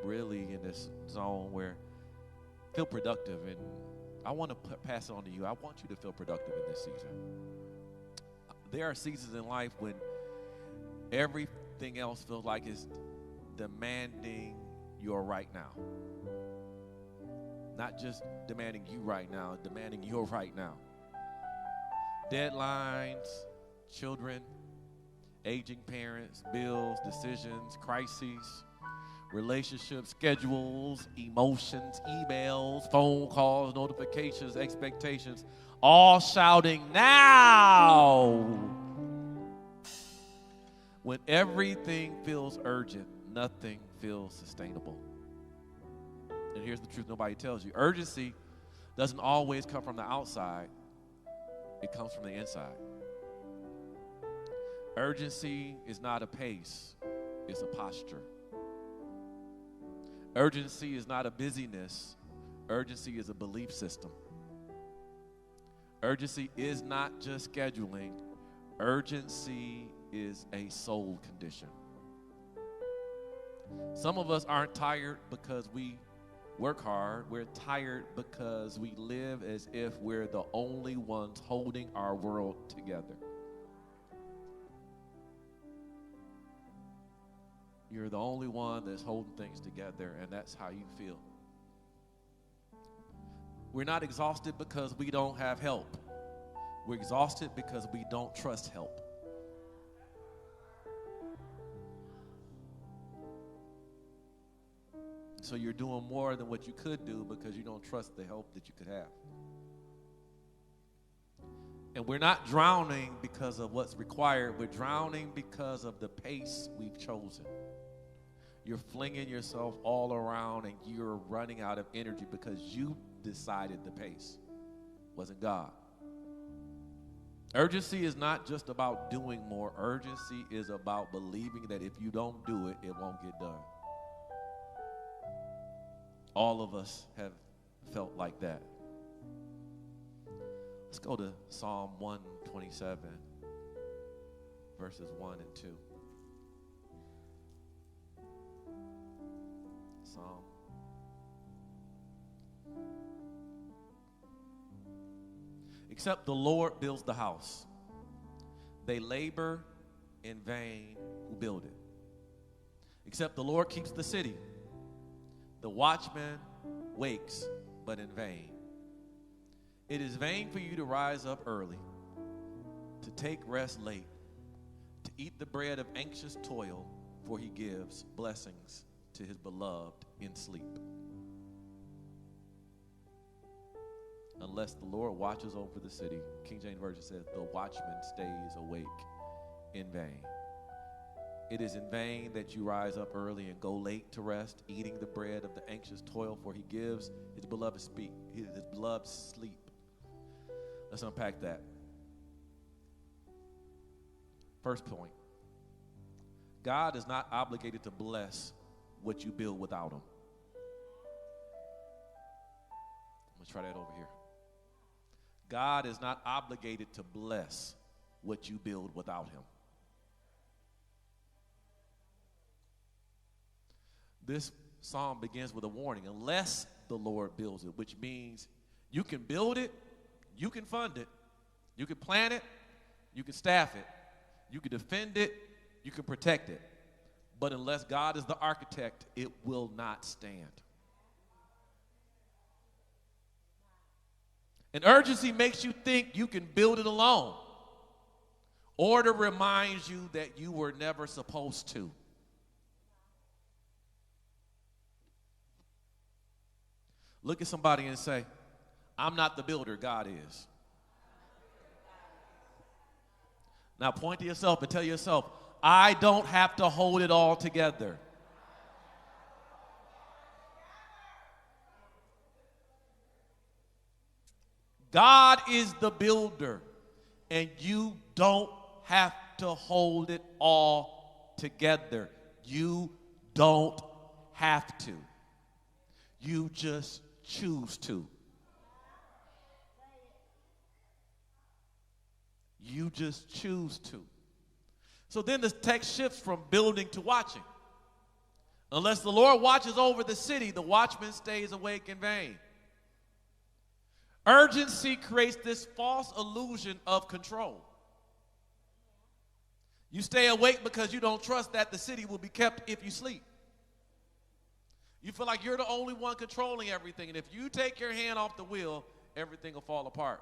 really in this zone where feel productive, and I want to pass it on to you. I want you to feel productive in this season. There are seasons in life when everything else feels like it's demanding your right now. Not just demanding you right now, demanding your right now. Deadlines, children, aging parents, bills, decisions, crises, relationships, schedules, emotions, emails, phone calls, notifications, expectations, all shouting now. When everything feels urgent, nothing feels sustainable. And here's the truth nobody tells you. Urgency doesn't always come from the outside. It comes from the inside. Urgency is not a pace. It's a posture. Urgency is not a busyness. Urgency is a belief system. Urgency is not just scheduling. Urgency is a soul condition. Some of us aren't tired because we work hard. We're tired because we live as if we're the only ones holding our world together. You're the only one that's holding things together, and that's how you feel. We're not exhausted because we don't have help. We're exhausted because we don't trust help. So you're doing more than what you could do because you don't trust the help that you could have. And we're not drowning because of what's required. We're drowning because of the pace we've chosen. You're flinging yourself all around and you're running out of energy because you decided the pace. It wasn't God. Urgency is not just about doing more. Urgency is about believing that if you don't do it, it won't get done. All of us have felt like that. Let's go to Psalm 127, verses 1 and 2. Psalm. Except the Lord builds the house, they labor in vain who build it. Except the Lord keeps the city, the watchman wakes, but in vain. It is vain for you to rise up early, to take rest late, to eat the bread of anxious toil, for he gives blessings to his beloved in sleep. Unless the Lord watches over the city, King James Version says, the watchman stays awake in vain. It is in vain that you rise up early and go late to rest, eating the bread of the anxious toil, for he gives his beloved sleep. Let's unpack that. First point. God is not obligated to bless what you build without him. I'm going to try that over here. God is not obligated to bless what you build without him. This psalm begins with a warning, unless the Lord builds it, which means you can build it, you can fund it, you can plan it, you can staff it, you can defend it, you can protect it. But unless God is the architect, it will not stand. And urgency makes you think you can build it alone, or to remind you that you were never supposed to. Look at somebody and say, I'm not the builder, God is. Now point to yourself and tell yourself, I don't have to hold it all together. God is the builder, and you don't have to hold it all together. You don't have to. You just choose to. You just choose to. So then the text shifts from building to watching. Unless the Lord watches over the city, the watchman stays awake in vain. Urgency creates this false illusion of control. You stay awake because you don't trust that the city will be kept if you sleep. You feel like you're the only one controlling everything, and if you take your hand off the wheel, everything will fall apart.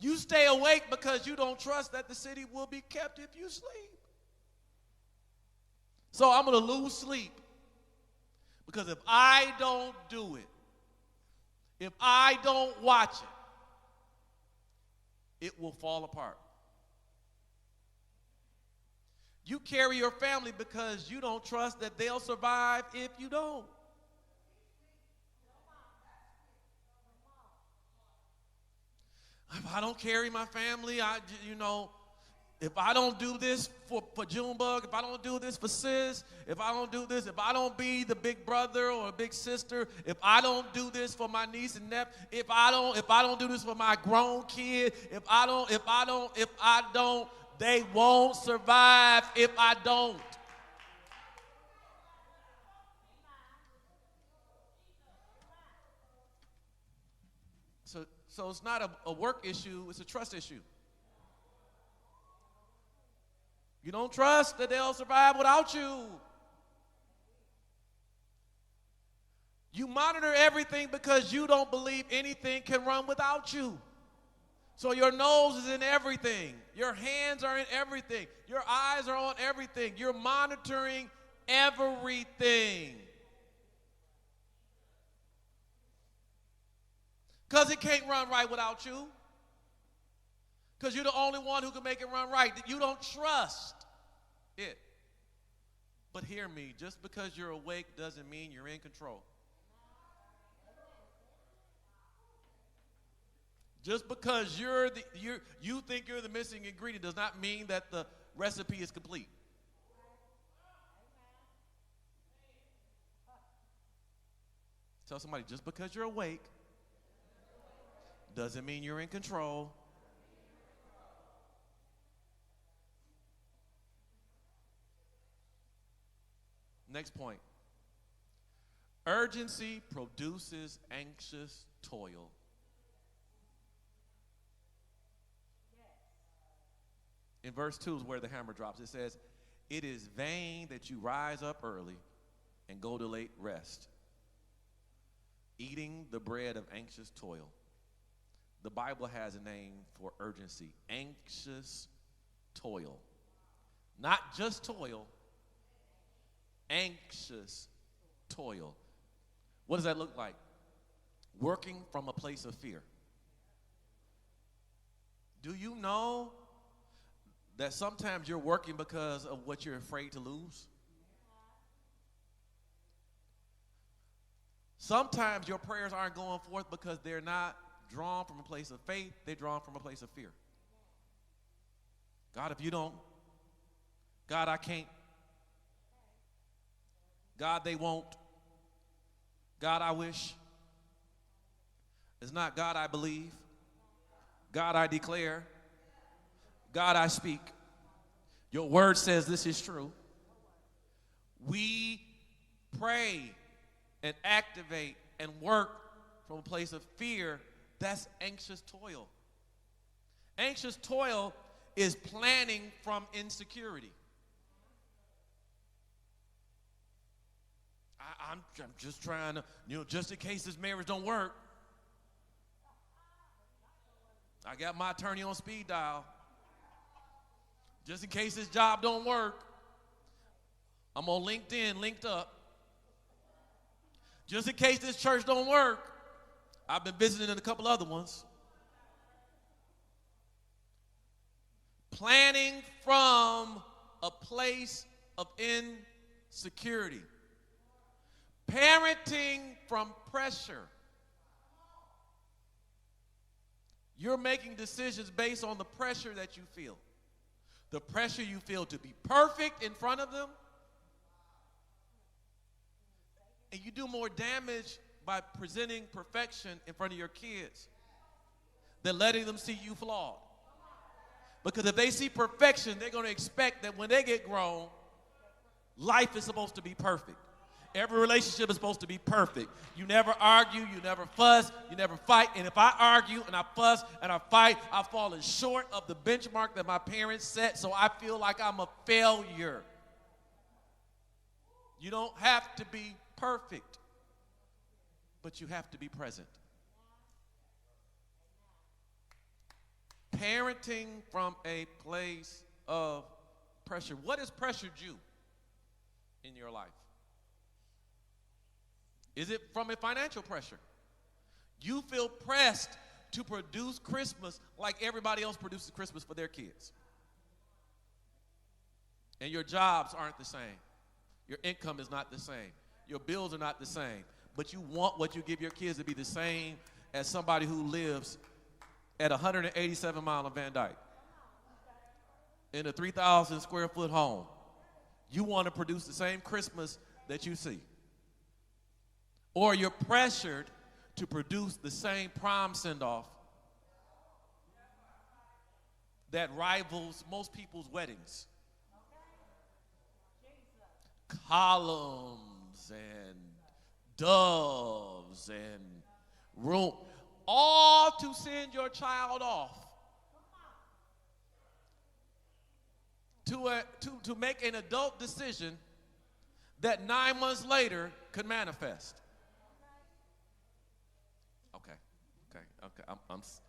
You stay awake because you don't trust that the city will be kept if you sleep. So I'm going to lose sleep because if I don't do it, if I don't watch it, it will fall apart. You carry your family because you don't trust that they'll survive if you don't. If I don't carry my family, if I don't do this for Junebug, if I don't do this for Sis, if I don't do this, if I don't be the big brother or a big sister, if I don't do this for my niece and nephew, if I don't do this for my grown kid, if I don't, they won't survive if I don't. So it's not a work issue, it's a trust issue. You don't trust that they'll survive without you. You monitor everything because you don't believe anything can run without you. So your nose is in everything. Your hands are in everything. Your eyes are on everything. You're monitoring everything. Because it can't run right without you. Because you're the only one who can make it run right. You don't trust it. But hear me, just because you're awake doesn't mean you're in control. Just because you think you're the missing ingredient does not mean that the recipe is complete. Tell somebody, just because you're awake doesn't mean you're in control. Next point. Urgency produces anxious toil. In verse 2 is where the hammer drops. It says, "It is vain that you rise up early and go to late rest, eating the bread of anxious toil." The Bible has a name for urgency, anxious toil. Not just toil, anxious toil. What does that look like? Working from a place of fear. Do you know that sometimes you're working because of what you're afraid to lose? Sometimes your prayers aren't going forth because they're not drawn from a place of faith, they're drawn from a place of fear. God, if you don't, God, I can't. God, they won't. God, I wish. It's not God, I believe. God, I declare. God, I speak. Your word says this is true. We pray and activate and work from a place of fear. That's anxious toil. Anxious toil is planning from insecurity. I'm just trying to, just in case this marriage don't work. I got my attorney on speed dial. Just in case this job don't work, I'm on LinkedIn, linked up. Just in case this church don't work, I've been visiting a couple other ones. Planning from a place of insecurity. Parenting from pressure. You're making decisions based on the pressure that you feel. The pressure you feel to be perfect in front of them. And you do more damage by presenting perfection in front of your kids than letting them see you flawed. Because if they see perfection, they're going to expect that when they get grown, Life is supposed to be perfect. Every relationship is supposed to be perfect. You never argue, you never fuss, you never fight. And if I argue and I fuss and I fight, I've fallen short of the benchmark that my parents set, so I feel like I'm a failure. You don't have to be perfect, but you have to be present. Parenting from a place of pressure. What has pressured you in your life? Is it from a financial pressure? You feel pressed to produce Christmas like everybody else produces Christmas for their kids. And your jobs aren't the same. Your income is not the same. Your bills are not the same. But you want what you give your kids to be the same as somebody who lives at 187 Mile of Van Dyke in a 3,000 square foot home. You want to produce the same Christmas that you see. Or you're pressured to produce the same prom send-off that rivals most people's weddings. Columns and doves and room, all to send your child off to make an adult decision that 9 months later could manifest. Okay.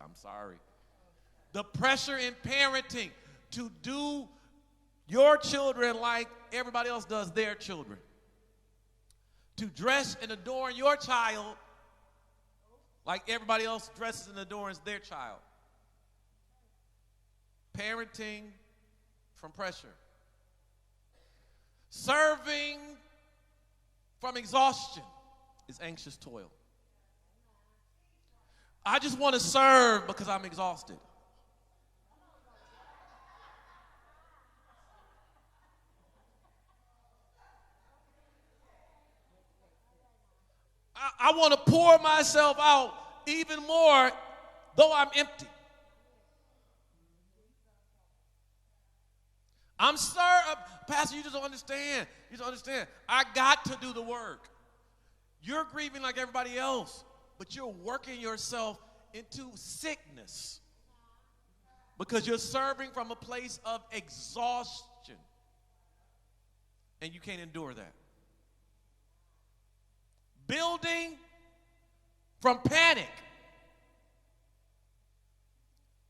I'm sorry. The pressure in parenting to do your children like everybody else does their children. To dress and adorn your child like everybody else dresses and adorns their child. Parenting from pressure. Serving from exhaustion is anxious toil. I just want to serve because I'm exhausted. I want to pour myself out even more, though I'm empty. Pastor, you just don't understand. You don't understand. I got to do the work. You're grieving like everybody else, but you're working yourself into sickness because you're serving from a place of exhaustion, and you can't endure that. Building from panic.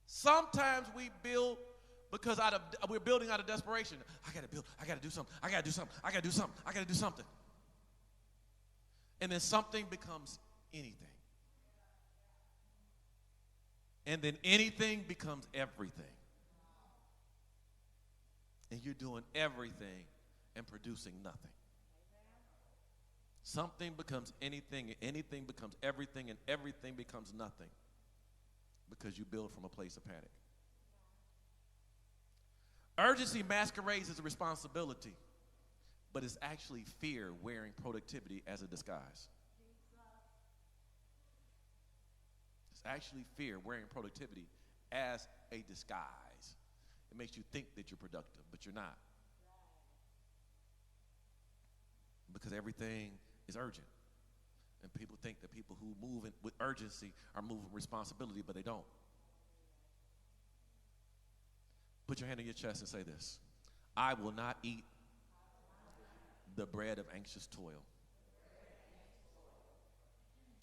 Sometimes we build because we're building out of desperation. I got to build. I got to do something. I got to do something. I got to do something. I got to do something. And then something becomes anything. And then anything becomes everything. And you're doing everything and producing nothing. Something becomes anything, and anything becomes everything, and everything becomes nothing because you build from a place of panic. Urgency masquerades as a responsibility, but it's actually fear wearing productivity as a disguise. It's actually fear wearing productivity as a disguise. It makes you think that you're productive, but you're not. Because everything is urgent. And people think that people who move with urgency are moving with responsibility, but they don't. Put your hand on your chest and say this. I will not eat the bread of anxious toil.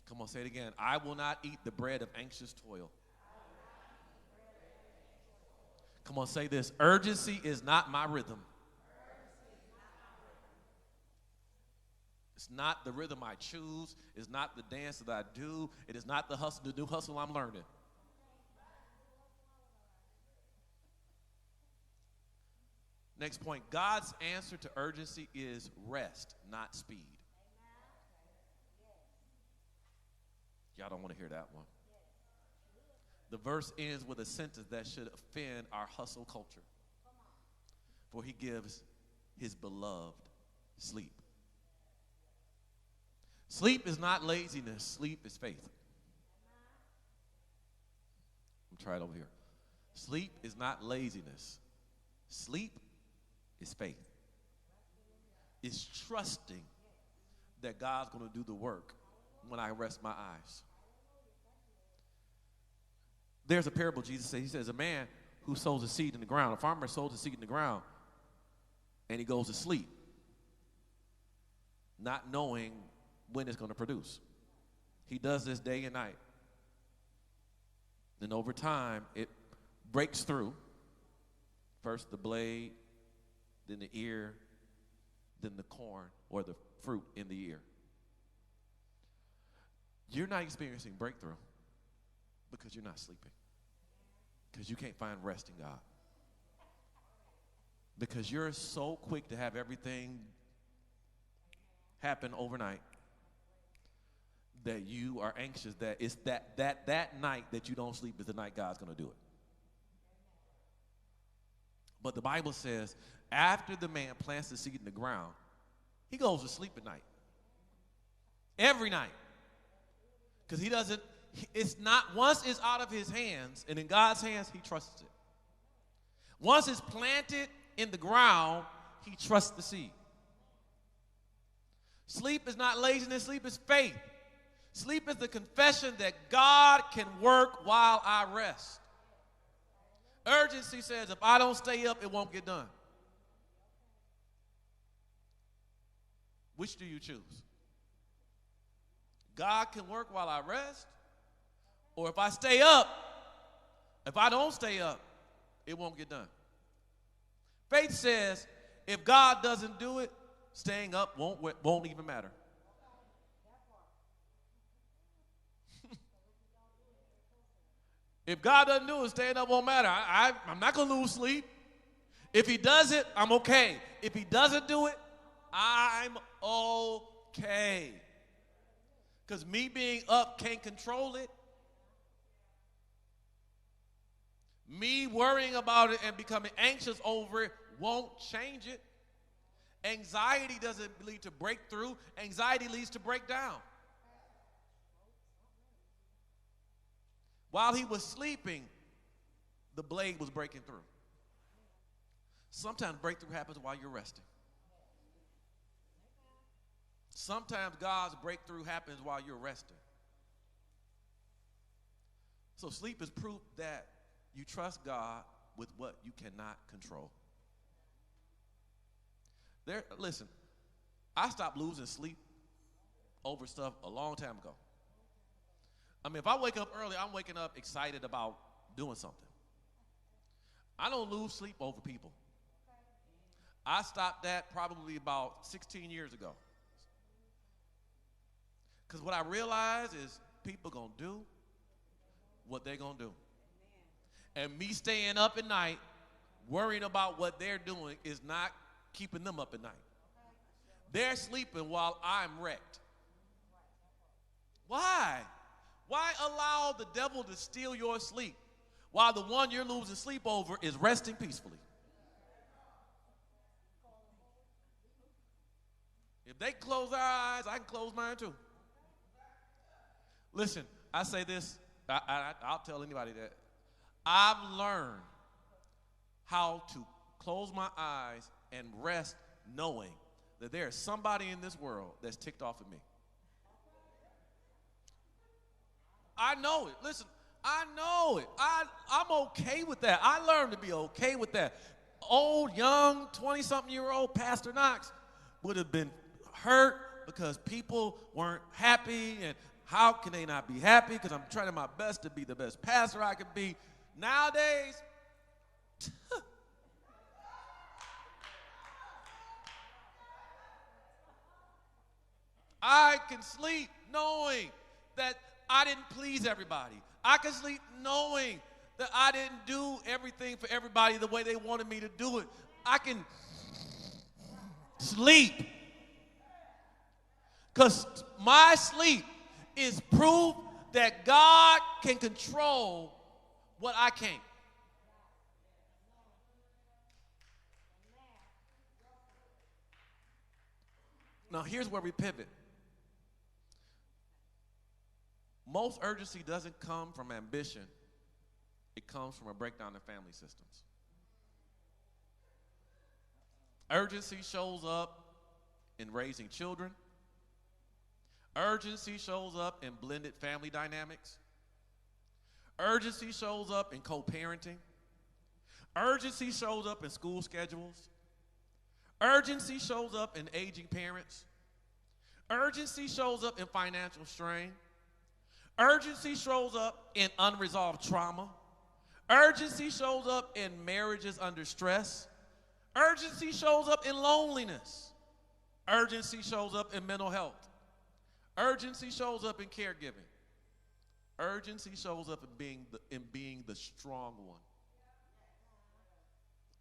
Come on, say it again. I will not eat the bread of anxious toil. Come on, say this. Urgency is not my rhythm. It's not the rhythm I choose. It's not the dance that I do. It is not the new hustle I'm learning. Next point. God's answer to urgency is rest, not speed. Y'all don't want to hear that one. The verse ends with a sentence that should offend our hustle culture. For he gives his beloved sleep. Sleep is not laziness. Sleep is faith. I'm trying it over here. Sleep is not laziness. Sleep is faith. is trusting that God's going to do the work when I rest my eyes. There's a parable Jesus says. He says, a man who sows a seed in the ground, a farmer sows a seed in the ground, and he goes to sleep, not knowing when it's going to produce. He does this day and night. Then over time, it breaks through. First the blade, then the ear, then the corn or the fruit in the ear. You're not experiencing breakthrough because you're not sleeping. Because you can't find rest in God. Because you're so quick to have everything happen overnight that you are anxious that it's that night that you don't sleep is the night God's going to do it. But the Bible says after the man plants the seed in the ground, he goes to sleep at night. Every night. Because he doesn't, it's not, once it's out of his hands and in God's hands, he trusts it. Once it's planted in the ground, he trusts the seed. Sleep is not laziness, sleep is faith. Sleep is the confession that God can work while I rest. Urgency says if I don't stay up, it won't get done. Which do you choose? God can work while I rest, or if I stay up, if I don't stay up, it won't get done. Faith says if God doesn't do it, staying up won't even matter. If God doesn't do it, staying up won't matter. I'm not going to lose sleep. If he does it, I'm okay. If he doesn't do it, I'm okay. Because me being up can't control it. Me worrying about it and becoming anxious over it won't change it. Anxiety doesn't lead to breakthrough. Anxiety leads to breakdown. While he was sleeping, the blade was breaking through. Sometimes breakthrough happens while you're resting. Sometimes God's breakthrough happens while you're resting. So sleep is proof that you trust God with what you cannot control. Listen, I stopped losing sleep over stuff a long time ago. I mean, if I wake up early, I'm waking up excited about doing something. I don't lose sleep over people. I stopped that probably about 16 years ago. Because what I realized is people going to do what they're going to do. And me staying up at night, worrying about what they're doing is not keeping them up at night. They're sleeping while I'm wrecked. Why? Why allow the devil to steal your sleep while the one you're losing sleep over is resting peacefully? If they close their eyes, I can close mine too. Listen, I say this, I'll tell anybody that. I've learned how to close my eyes and rest knowing that there is somebody in this world that's ticked off at me. I know it. Listen, I know it. I'm okay with that. I learned to be okay with that. Old, young, 20-something-year-old Pastor Knox would have been hurt because people weren't happy, and how can they not be happy? Because I'm trying my best to be the best pastor I could be. Nowadays, I can sleep knowing that I didn't please everybody. I can sleep knowing that I didn't do everything for everybody the way they wanted me to do it. I can sleep because my sleep is proof that God can control what I can't. Now, here's where we pivot. Most urgency doesn't come from ambition. It comes from a breakdown in family systems. Urgency shows up in raising children. Urgency shows up in blended family dynamics. Urgency shows up in co-parenting. Urgency shows up in school schedules. Urgency shows up in aging parents. Urgency shows up in financial strain. Urgency shows up in unresolved trauma. Urgency shows up in marriages under stress. Urgency shows up in loneliness. Urgency shows up in mental health. Urgency shows up in caregiving. Urgency shows up in being the strong one.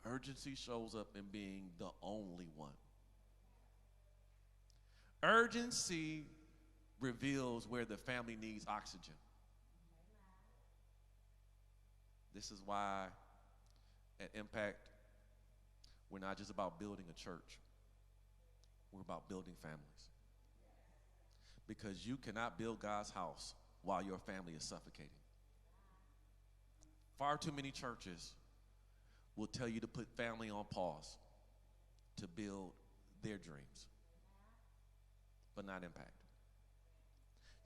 Urgency shows up in being the only one. Urgency reveals where the family needs oxygen. This is why at Impact, we're not just about building a church. We're about building families. Because you cannot build God's house while your family is suffocating. Far too many churches will tell you to put family on pause to build their dreams, but not Impact.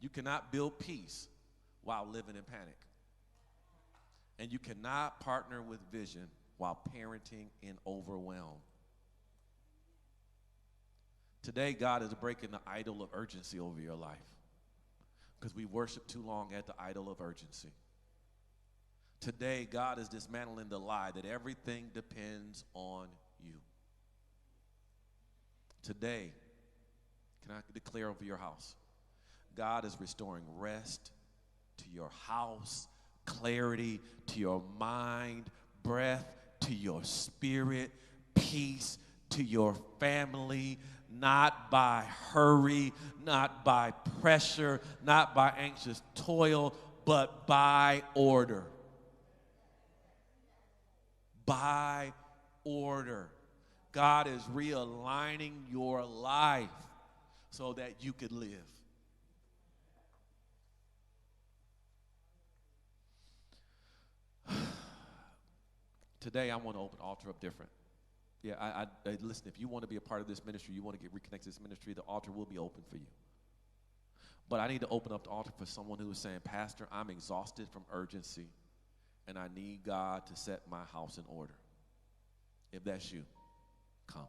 You cannot build peace while living in panic. And you cannot partner with vision while parenting in overwhelm. Today, God is breaking the idol of urgency over your life because we worship too long at the idol of urgency. Today, God is dismantling the lie that everything depends on you. Today, can I declare over your house? God is restoring rest to your house, clarity to your mind, breath to your spirit, peace to your family, not by hurry, not by pressure, not by anxious toil, but by order. By order. God is realigning your life so that you could live. Today, I want to open the altar up different. Yeah, I listen, if you want to be a part of this ministry, you want to get reconnected to this ministry, the altar will be open for you. But I need to open up the altar for someone who is saying, Pastor, I'm exhausted from urgency, and I need God to set my house in order. If that's you, come.